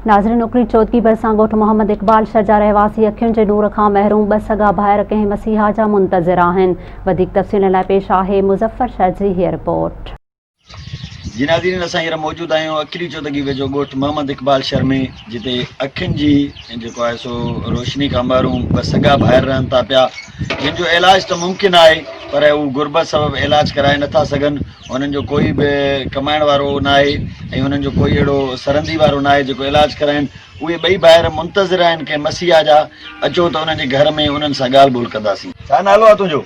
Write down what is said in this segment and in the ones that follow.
नाज़रीन उकरी चौदगी भरिसां ॻोठ मोहम्मद इकबाल शहर जा रहवासी अखियुनि जे नूर खां महरूम ॿ सगा भाइर कंहिं मसीहा जा मुंतज़िर आहिनि। वधीक तफ़सील लाइ पेश आहे मुज़फ़र शहर जी हीअ रिपोर्ट। जी नाज़रीन असां हींअर मौजूदु आहियूं अखिरी चौदगी वेझो ॻोठ मोहम्मद इकबाल शहर में, जिते अखियुनि जी जेको आहे सो रोशनी खां महरूम ॿ सगा भाइर रहनि था पिया, जिन जो इलाज त मुमकिन आहे पर हू गुरबत सबबि इलाज कराए नथा सघनि। उन्हनि जो कोई बि कमाइण वारो न आहे ऐं उन्हनि जो कोई अहिड़ो सरंदी वारो न आहे जेको इलाज कराइनि। उहे ॿई भाइर मुंतज़िर आहिनि कंहिं मसीहा जा। अचो त उन्हनि जे घर में उन्हनि सां ॻाल्हि ॿोल कंदासीं। छा नालो आहे तुंहिंजो?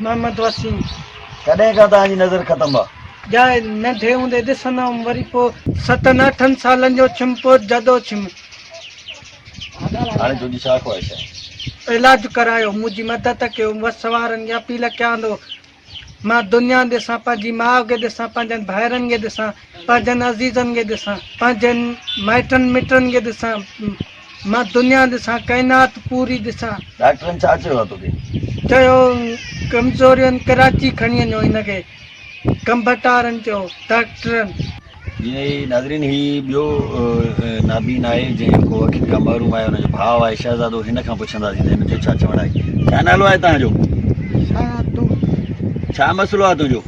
मोहम्मद वसीम। कॾहिं खां तव्हांजी नज़र ख़तमु आहे? जाए नंढे हूंदे ॾिसंदा हुअमि, वरी पोइ 7-8 सालनि जो थियुमि, पोइ जदो थियुमि। हाणे तुंहिंजी छा ख़्वाहिश आहे? इलाज करायो, मुंहिंजी मदद कयो, बस वारनि जी अपील कयां थो। मां दुनिया ॾिसां, पंहिंजी माउ खे ॾिसां, पंहिंजनि भाइरनि खे ॾिसां, पंहिंजनि अज़ीज़नि खे ॾिसां, पंहिंजनि माइटनि मिटनि खे ॾिसां। मां दुनिया ॾिसां, काइनात पूरी ॾिसां। डॉक्टरनि छा चयो आहे तोखे? चयो कमज़ोरियुनि कराची खणी वञो हिनखे, कंबटारनि चयो डॉक्टरनि। जीअं ई नाज़रीन ही ॿियो नाबीन आहे जंहिंको अखियुनि खां महरूम आहे, हुनजो भाउ आहे शहज़ादो। हिन खां पुछंदासीं त हिन जो छा चवणु आहे। छा नालो आहे तव्हांजो? छा मसइलो आहे तुंहिंजो?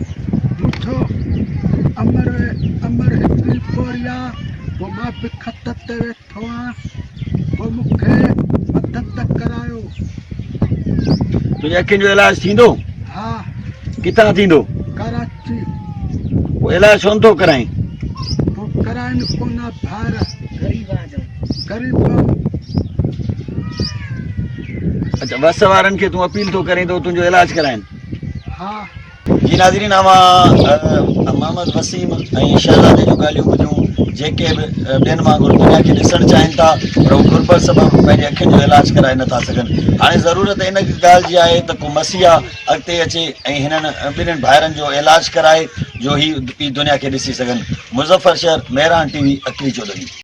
तुंहिंजे अखियुनि जो इलाज थींदो? हा। किथां थींदो? कराची। पोइ इलाज छो नथो कराई? कराइनि कोन भाइर, ग़रीब। अच्छा, वस वारनि खे तूं अपील थो करें तो तुंहिंजो इलाज कराइनि? हा। जी नाज़रीन, मोहम्मद वसीम ऐं शहज़ादे जूं ॻाल्हियूं ॿुधियूं। जेके बि ॿियनि वांगुरु दुनिया खे ॾिसणु चाहिनि था पर हू गुरबत सबबि पंहिंजे अखियुनि जो इलाज कराए नथा सघनि। हाणे ज़रूरत इन ॻाल्हि जी आहे त को मसीहा अॻिते अचे ऐं हिननि ॿिन्हिनि भाइरनि जो इलाज कराए जो ही दुनिया खे ॾिसी सघनि। मुज़फ़र शहर, मेहरान TV, अखिरी चौदगी।